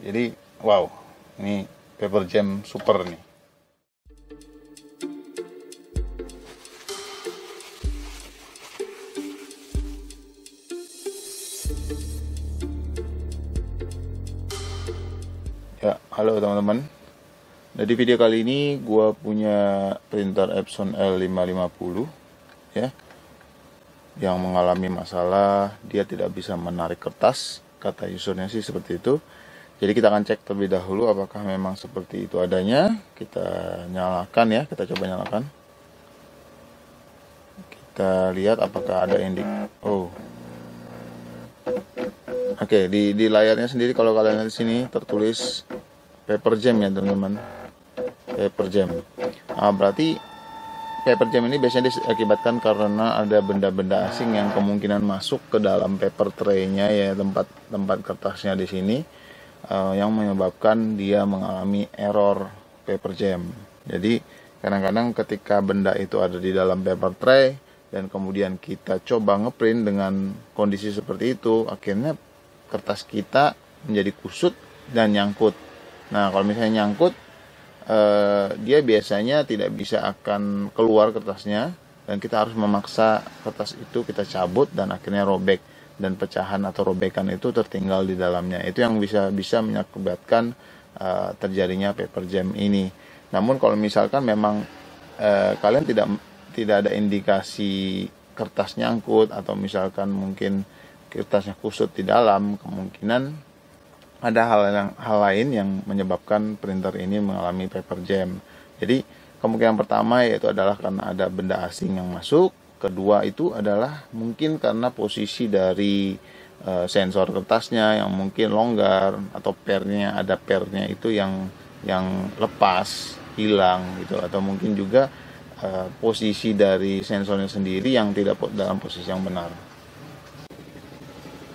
Jadi wow, ini paper jam super nih. Ya, halo teman-teman. Nah, di video kali ini gue punya printer Epson L550 ya, yang mengalami masalah dia tidak bisa menarik kertas. Kata usernya sih seperti itu. Jadi kita akan cek terlebih dahulu apakah memang seperti itu adanya. Kita nyalakan ya, kita coba nyalakan. Kita lihat apakah ada Oke, di layarnya sendiri kalau kalian lihat di sini tertulis paper jam ya teman-teman. Paper jam. Nah, berarti paper jam ini biasanya diakibatkan karena ada benda-benda asing yang kemungkinan masuk ke dalam paper tray-nya ya, tempat kertasnya di sini, yang menyebabkan dia mengalami error paper jam. Jadi kadang-kadang ketika benda itu ada di dalam paper tray dan kemudian kita coba ngeprint dengan kondisi seperti itu, akhirnya kertas kita menjadi kusut dan nyangkut. Nah, kalau misalnya nyangkut, dia biasanya tidak bisa akan keluar kertasnya, dan kita harus memaksa kertas itu kita cabut dan akhirnya robek, dan pecahan atau robekan itu tertinggal di dalamnya. Itu yang bisa mengakibatkan terjadinya paper jam ini. Namun kalau misalkan memang kalian tidak ada indikasi kertas nyangkut, atau misalkan mungkin kertasnya kusut di dalam, kemungkinan ada hal lain yang menyebabkan printer ini mengalami paper jam. Jadi kemungkinan pertama yaitu adalah karena ada benda asing yang masuk. Kedua itu adalah mungkin karena posisi dari sensor kertasnya yang mungkin longgar, atau ada pernya itu yang lepas, hilang gitu, atau mungkin juga posisi dari sensornya sendiri yang tidak dalam posisi yang benar.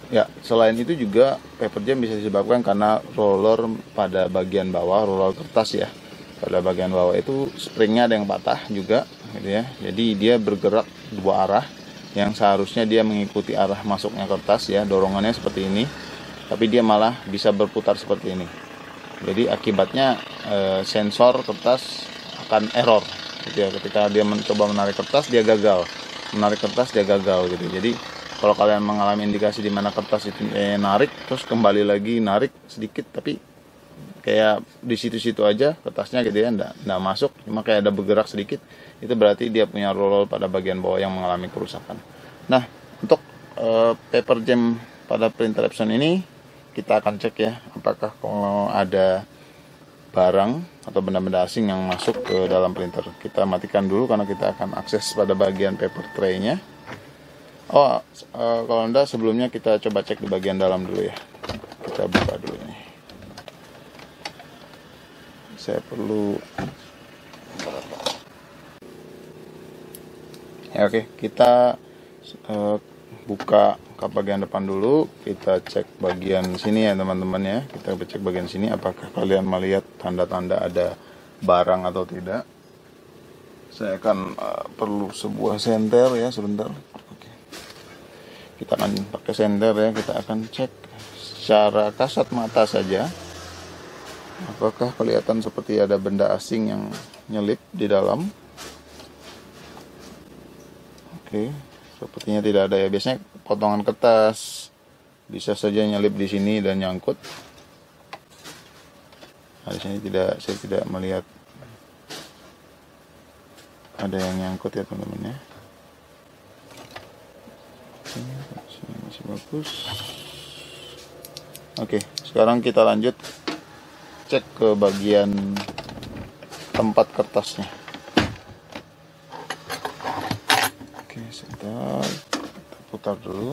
Ya, selain itu juga paper jam bisa disebabkan karena roller pada bagian bawah, roller kertas ya. Pada bagian bawah itu springnya ada yang patah juga gitu ya. Jadi dia bergerak dua arah, yang seharusnya dia mengikuti arah masuknya kertas ya, dorongannya seperti ini. Tapi dia malah bisa berputar seperti ini. Jadi akibatnya sensor kertas akan error gitu ya. Ketika dia mencoba menarik kertas, dia gagal. Menarik kertas dia gagal gitu. Jadi kalau kalian mengalami indikasi di mana kertas itu narik, terus kembali lagi narik sedikit, tapi kayak di situ-situ aja kertasnya gitu ya, enggak masuk, cuma kayak ada bergerak sedikit, itu berarti dia punya roller pada bagian bawah yang mengalami kerusakan. Nah, untuk paper jam pada printer Epson ini, kita akan cek ya, apakah kalau ada barang atau benda-benda asing yang masuk ke dalam printer. Kita matikan dulu karena kita akan akses pada bagian paper tray-nya. Kalau enggak, sebelumnya kita coba cek di bagian dalam dulu ya. Kita buka dulu nih. Saya perlu ya, oke, kita buka ke bagian depan dulu. Kita cek bagian sini ya teman-teman ya. Kita cek bagian sini apakah kalian melihat tanda-tanda ada barang atau tidak. Saya akan perlu sebuah senter ya, sebentar. Kita akan pakai senter ya, kita akan cek secara kasat mata saja apakah kelihatan seperti ada benda asing yang nyelip di dalam. Oke, sepertinya tidak ada ya. Biasanya potongan kertas bisa saja nyelip di sini dan nyangkut. Nah, di sini saya tidak melihat ada yang nyangkut ya teman-teman ya. Masih bagus. Oke, sekarang kita lanjut cek ke bagian tempat kertasnya. Oke, sebentar, kita putar dulu.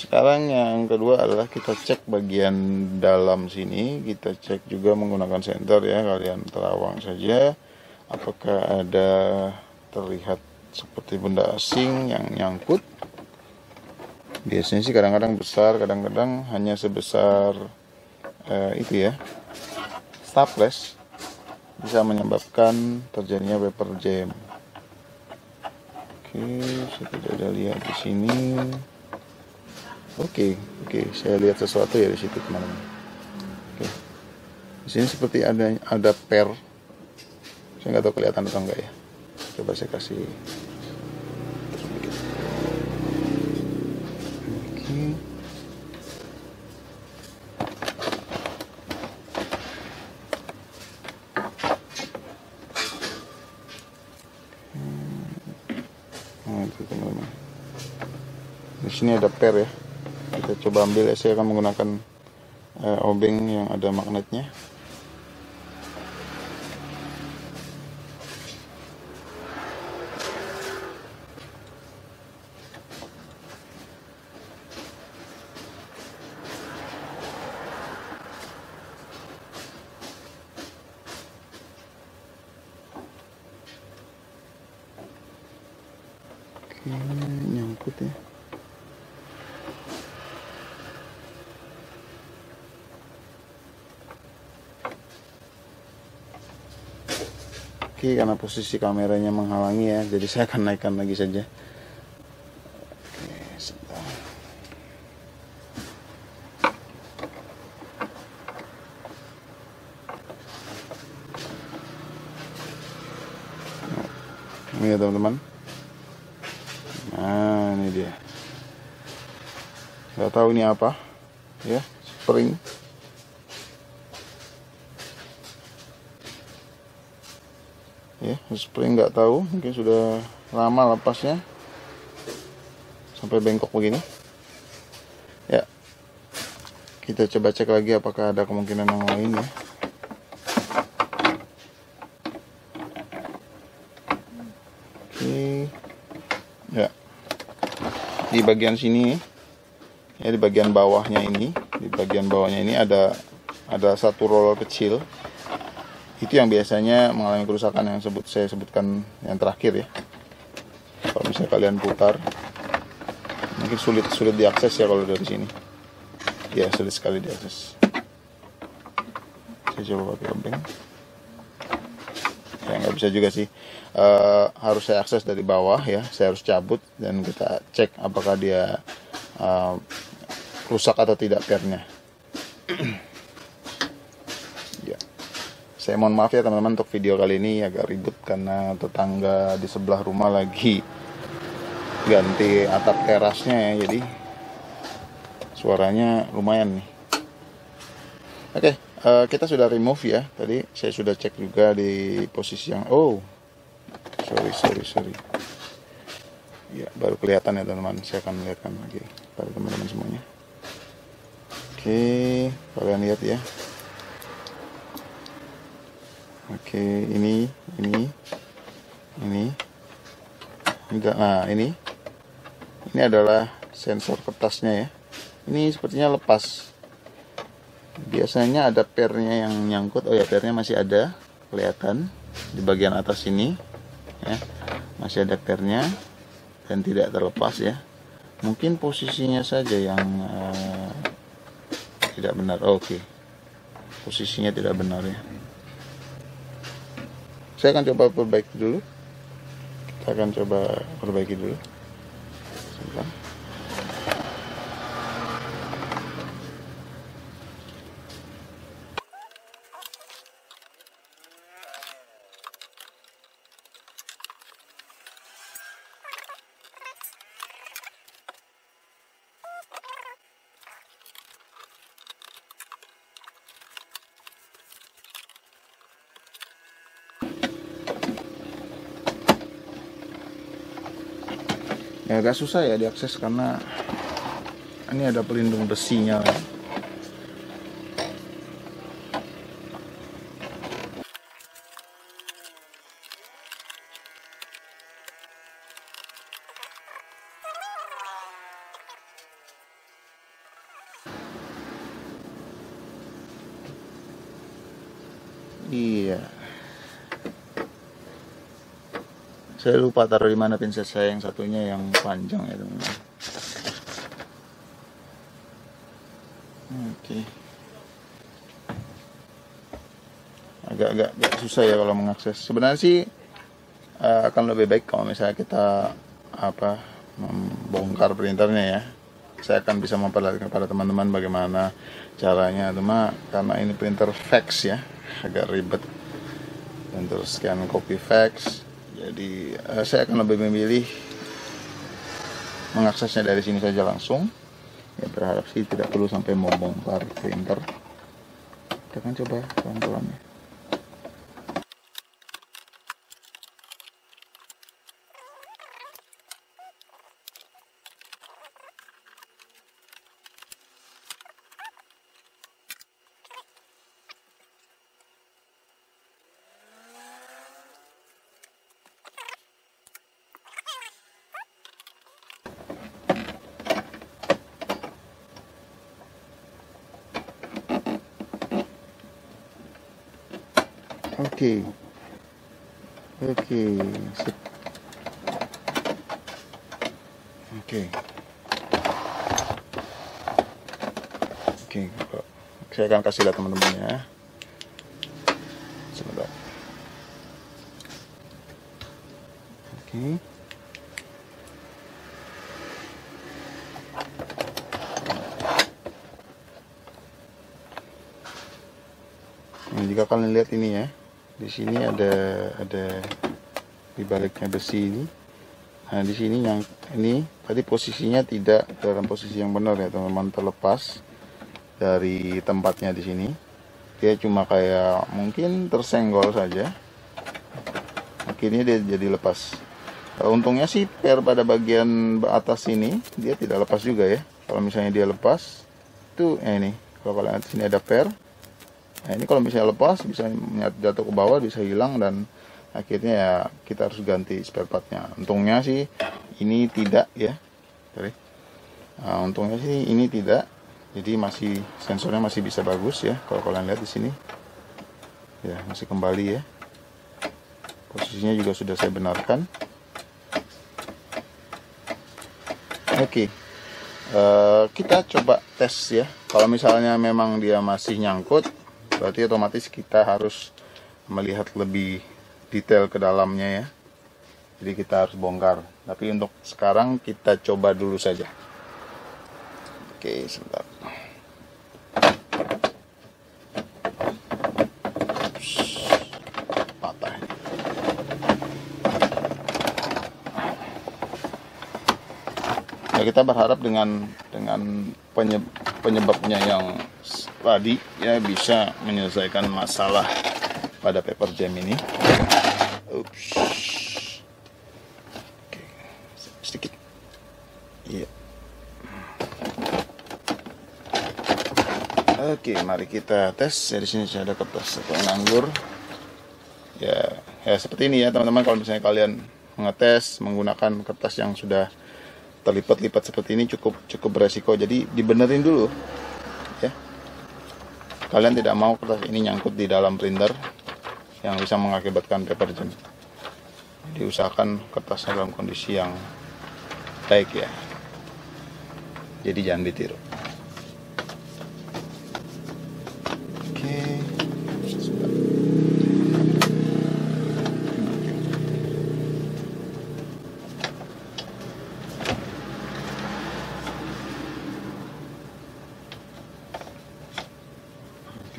Sekarang yang kedua adalah kita cek bagian dalam sini. Kita cek juga menggunakan senter ya, kalian terawang saja apakah ada terlihat seperti benda asing yang nyangkut. Biasanya sih kadang-kadang besar, kadang-kadang hanya sebesar itu ya, stopless, bisa menyebabkan terjadinya paper jam. Oke, saya tidak ada lihat di sini. Oke, saya lihat sesuatu ya di situ teman-teman. Oke, di sini seperti ada per. Saya nggak tahu kelihatan atau enggak ya. Coba saya kasih. Oke. Nah, itu teman-teman. Di sini ada per ya. Kita coba ambil ya. Saya akan menggunakan obeng yang ada magnetnya. Oke, nyangkut ya. Oke, karena posisi kameranya menghalangi ya, jadi saya akan naikkan lagi saja. Oke, sebentar. Ini ya teman-teman. Nah, ini dia. Nggak tahu ini apa, ya, spring. Ya, spring nggak tahu, mungkin sudah lama lepasnya sampai bengkok begini. Ya, kita coba cek lagi apakah ada kemungkinan yang lain ya. Oke, ya, di bagian sini ya, di bagian bawahnya ini ada satu roller kecil. Itu yang biasanya mengalami kerusakan yang saya sebutkan yang terakhir ya. Kalau misalnya kalian putar, mungkin sulit diakses ya kalau dari sini. Ya, sulit sekali diakses. Saya coba pakai obeng. Ya, nggak bisa juga sih. Harus saya akses dari bawah ya. Saya harus cabut dan kita cek apakah dia rusak atau tidak pernya. Saya mohon maaf ya teman-teman, untuk video kali ini agak ribut karena tetangga di sebelah rumah lagi ganti atap terasnya ya, jadi suaranya lumayan nih. Oke, kita sudah remove ya. Tadi saya sudah cek juga di posisi yang sorry. Ya, baru kelihatan ya teman-teman. Saya akan melihatkan lagi pada teman-teman semuanya. Oke, kalian lihat ya. Oke, ini adalah sensor kertasnya ya. Ini sepertinya lepas. Biasanya ada pernya yang nyangkut. Oh ya, pernya masih ada, kelihatan di bagian atas ini ya. Masih ada pernya dan tidak terlepas ya. Mungkin posisinya saja yang tidak benar. Oke. Posisinya tidak benar ya. Saya akan coba perbaiki dulu. Sebentar. Ya, agak susah ya diakses karena ini ada pelindung besinya ya. Iya. Saya lupa taruh di mana pinset saya yang satunya yang panjang ya teman-teman. Oke. agak susah ya kalau mengakses. Sebenarnya sih akan lebih baik kalau misalnya kita membongkar printernya ya. Saya akan bisa memperlihatkan kepada teman-teman bagaimana caranya. Cuma karena ini printer fax ya, agak ribet. Dan terus scan copy fax. Jadi saya akan lebih memilih mengaksesnya dari sini saja langsung. Ya, berharap sih tidak perlu sampai membongkar printer. Kita akan coba pelan-pelan ya. Oke, sip. Oke, saya akan kasih lihat teman-teman ya. Sebentar. Oke. Nah, jika kalian lihat ini ya, di sini ada di baliknya besi ini. Nah, di sini yang ini tadi posisinya tidak dalam posisi yang benar ya teman-teman, terlepas dari tempatnya di sini. Dia cuma kayak mungkin tersenggol saja. Akhirnya dia jadi lepas. Untungnya sih per pada bagian atas sini dia tidak lepas juga ya. Kalau misalnya dia lepas, itu ini kalau kalian lihat sini ada per. Nah, ini kalau misalnya lepas bisa jatuh ke bawah, bisa hilang, dan akhirnya ya kita harus ganti spare partnya. Untungnya sih ini tidak ya. Nah, untungnya sih ini tidak. Jadi masih sensornya masih bisa bagus ya. Kalau kalian lihat di sini, ya masih kembali ya. Posisinya juga sudah saya benarkan. Oke, kita coba tes ya. Kalau misalnya memang dia masih nyangkut, berarti otomatis kita harus melihat lebih detail ke dalamnya ya. Jadi kita harus bongkar. Tapi untuk sekarang kita coba dulu saja. Oke, sebentar. Patah. Ya, kita berharap dengan penyebabnya yang tadi ya bisa menyelesaikan masalah pada paper jam ini. Oke, sedikit. Iya. Oke, mari kita tes. Ya, di sini sudah ada kertas atau anggur. Ya seperti ini ya teman-teman. Kalau misalnya kalian mengetes menggunakan kertas yang sudah terlipat-lipat seperti ini cukup beresiko. Jadi dibenerin dulu ya. Kalian tidak mau kertas ini nyangkut di dalam printer yang bisa mengakibatkan paper jam. Jadi usahakan kertasnya dalam kondisi yang baik ya. Jadi jangan ditiru.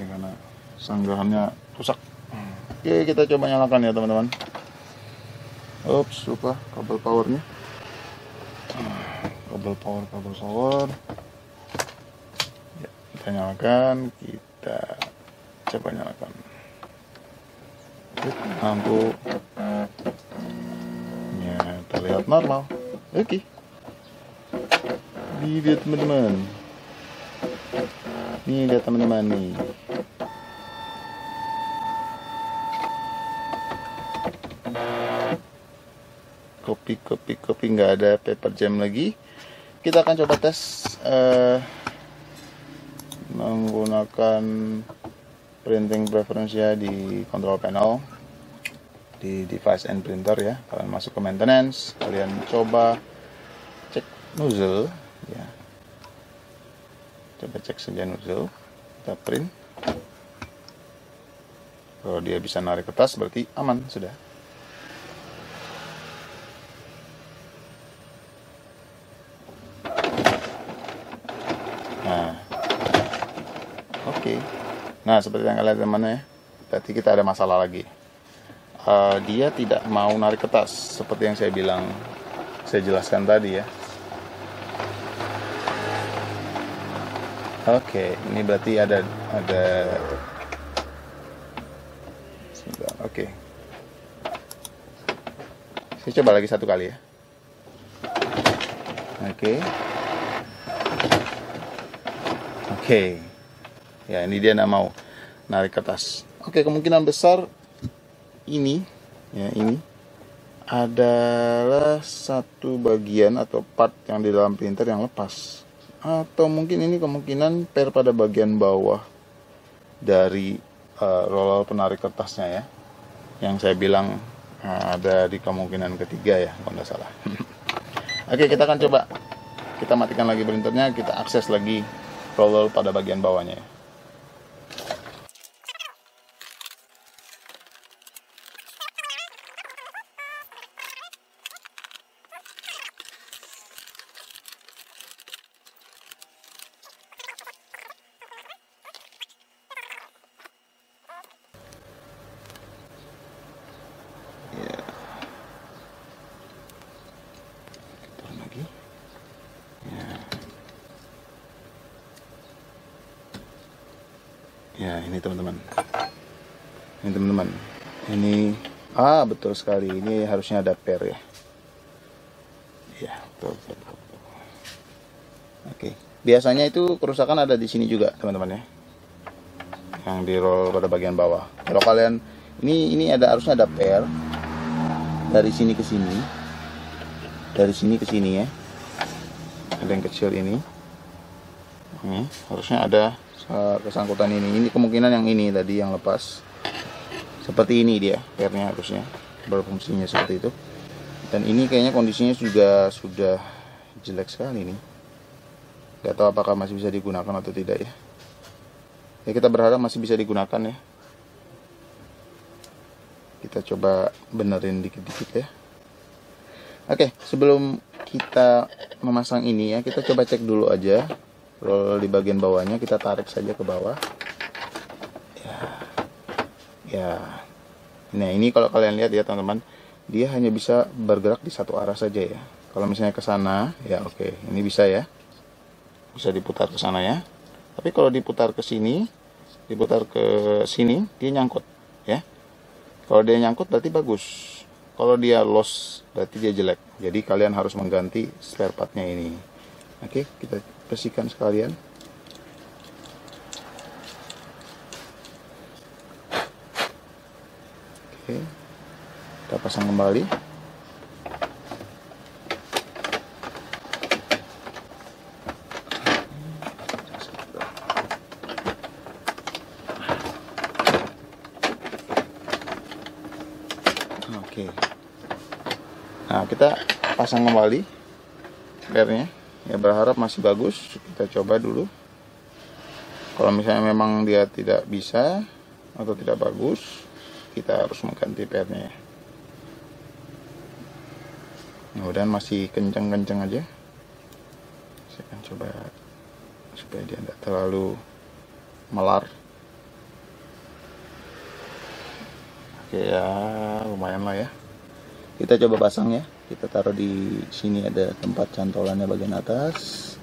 Karena sanggahannya rusak. Oke, kita coba nyalakan ya teman-teman. Ups, lupa kabel powernya. Kabel power. Ya, kita nyalakan, kita coba nyalakan. Lampu ya terlihat normal. Oke. Ini dia teman-teman. Ini dia teman-teman nih. Kopi nggak ada paper jam lagi. Kita akan coba tes menggunakan printing preference ya di control panel di device and printer ya. Kalian masuk ke maintenance, kalian coba cek nozzle ya. Coba cek saja nozzle, kita print. Kalau dia bisa narik kertas berarti aman sudah. Nah, oke. Nah, seperti yang kalian lihat teman ya, berarti kita ada masalah lagi. Dia tidak mau narik kertas seperti yang saya jelaskan tadi ya. Oke, ini berarti ada sebentar, oke. Saya coba lagi satu kali ya. Oke. Ya, ini dia nggak mau narik kertas. Oke, kemungkinan besar ini adalah satu bagian atau part yang di dalam printer yang lepas. Atau mungkin ini kemungkinan pair pada bagian bawah dari roller penarik kertasnya ya. Yang saya bilang ada di kemungkinan ketiga ya, kalau nggak salah. Oke, kita akan coba. Kita matikan lagi printernya, kita akses lagi roller pada bagian bawahnya ya. Ya, ini teman-teman. Ini betul sekali. Ini harusnya ada pair ya. Ya, betul. Oke. Biasanya itu kerusakan ada di sini juga, teman-teman ya. Yang di roll pada bagian bawah. Kalau kalian ini harusnya ada pair dari sini ke sini. Dari sini ke sini ya. Ada yang kecil ini. Harusnya ada kesangkutan ini kemungkinan yang ini tadi yang lepas seperti ini dia pairnya harusnya berfungsinya seperti itu, dan ini kayaknya kondisinya juga sudah jelek sekali nih, nggak tahu apakah masih bisa digunakan atau tidak ya. Kita berharap masih bisa digunakan ya, kita coba benerin dikit-dikit ya. Oke, sebelum kita memasang ini ya, kita coba cek dulu aja roll di bagian bawahnya, kita tarik saja ke bawah. Ya. Nah, ini kalau kalian lihat ya teman-teman, dia hanya bisa bergerak di satu arah saja ya. Kalau misalnya ke sana, ya oke, ini bisa ya. Bisa diputar ke sana ya. Tapi kalau diputar ke sini, dia nyangkut ya. Kalau dia nyangkut berarti bagus. Kalau dia loss berarti dia jelek. Jadi kalian harus mengganti spare partnya ini. Oke, kita bersihkan sekalian. Oke, kita pasang kembali. Oke, nah kita pasang kembali pairnya. Ya, berharap masih bagus. Kita coba dulu. Kalau misalnya memang dia tidak bisa atau tidak bagus, kita harus mengganti pairnya ya. Mudah-mudahan masih kencang-kencang aja. Saya akan coba supaya dia tidak terlalu melar. Oke ya, lumayan lah ya. Kita coba pasang ya. Kita taruh di sini, ada tempat cantolannya bagian atas.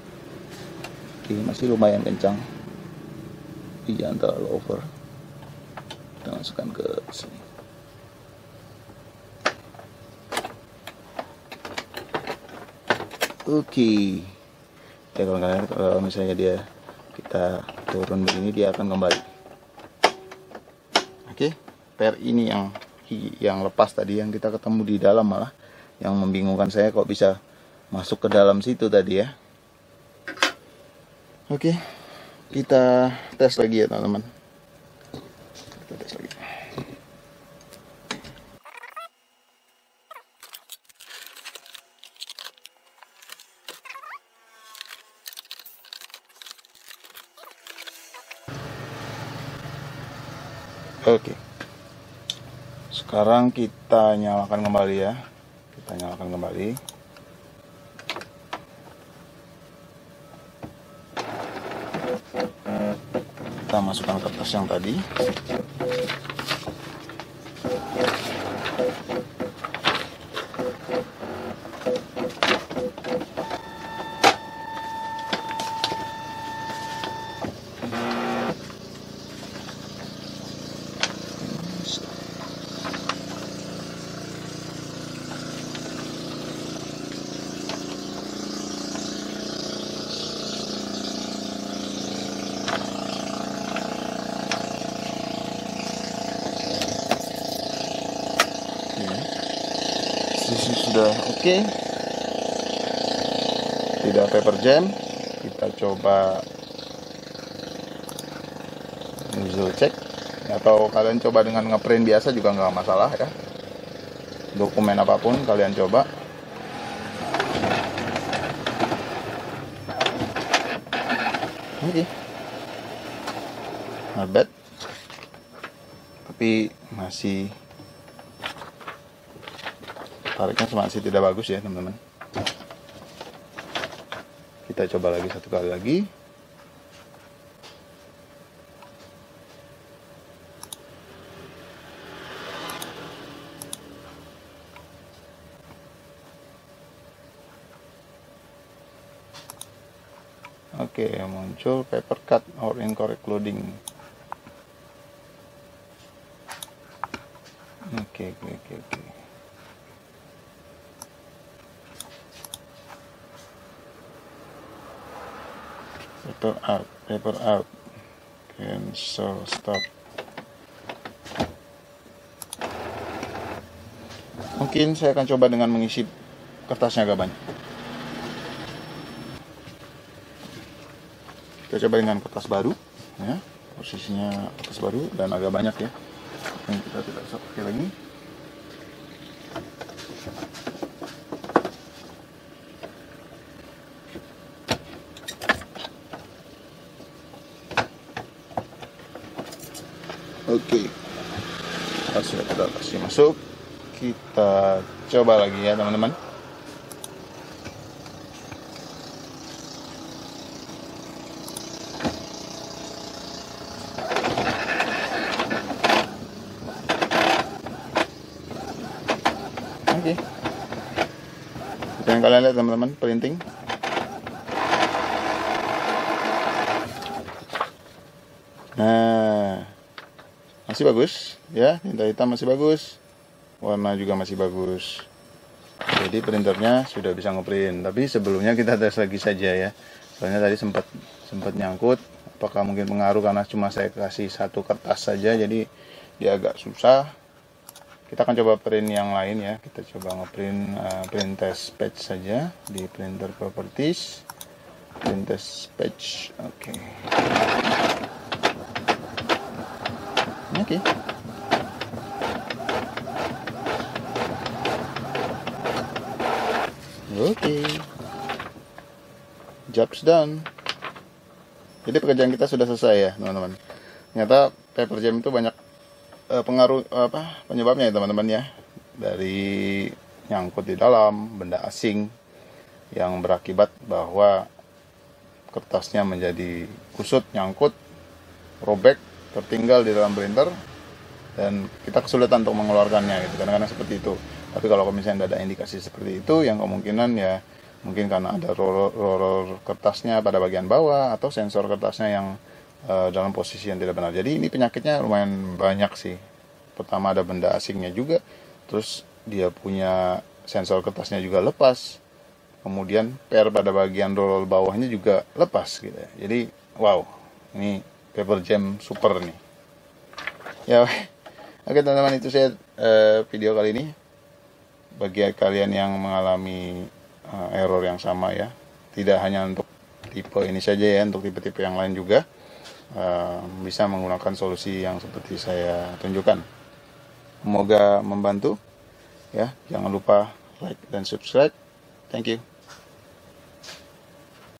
Oke, masih lumayan kencang. Jangan terlalu over. Kita masukkan ke sini. Oke. Ya, kalau misalnya kita turun begini, dia akan kembali. Oke, pair ini yang lepas tadi, yang kita ketemu di dalam malah. Yang membingungkan saya kok bisa masuk ke dalam situ tadi ya. Oke, kita tes lagi ya teman-teman. Kita tes lagi. Oke, Sekarang kita nyalakan kembali ya. Kita nyalakan kembali. Kita masukkan kertas yang tadi. Sisi sudah oke. Tidak paper jam. Kita coba nozzle check, atau kalian coba dengan ngeprint biasa juga nggak masalah ya. Dokumen apapun kalian coba. Oke. Not bad. Tapi masih tariknya masih tidak bagus ya teman-teman. Kita coba lagi satu kali lagi. Oke, muncul paper cut or incorrect loading. Oke. Paper out, cancel, stop. Mungkin saya akan coba dengan mengisi kertasnya agak banyak. Kita coba dengan kertas baru ya, posisinya kertas baru dan agak banyak ya, yang kita tidak usah pakai lagi. Oke, sudah kita kasih masuk. Kita coba lagi ya teman-teman. Oke. Seperti yang kalian lihat teman-teman, printing. Nah, masih bagus ya, tinta hitam masih bagus, warna juga masih bagus. Jadi printernya sudah bisa ngeprint. Tapi sebelumnya kita tes lagi saja ya, soalnya tadi sempat nyangkut. Apakah mungkin pengaruh karena cuma saya kasih satu kertas saja, jadi dia agak susah. Kita akan coba print yang lain ya. Kita coba ngeprint print test page saja di printer properties, print test page. Oke. Oke. Job's done. Jadi pekerjaan kita sudah selesai ya teman-teman. Ternyata paper jam itu banyak pengaruh penyebabnya ya teman-teman ya. Dari nyangkut di dalam benda asing yang berakibat bahwa kertasnya menjadi kusut, nyangkut, robek, tertinggal di dalam printer, dan kita kesulitan untuk mengeluarkannya gitu. Kadang-kadang seperti itu. Tapi kalau misalnya ada indikasi seperti itu, yang kemungkinan ya mungkin karena ada roller kertasnya pada bagian bawah, atau sensor kertasnya yang dalam posisi yang tidak benar. Jadi ini penyakitnya lumayan banyak sih. Pertama ada benda asingnya juga, terus dia punya sensor kertasnya juga lepas, kemudian per pada bagian roller bawahnya juga lepas gitu ya. Jadi wow, ini paper jam super nih ya. Oke teman-teman, itu saya video kali ini. Bagi kalian yang mengalami error yang sama ya, tidak hanya untuk tipe ini saja ya, untuk tipe-tipe yang lain juga bisa menggunakan solusi yang seperti saya tunjukkan. Semoga membantu ya. Jangan lupa like dan subscribe. Thank you.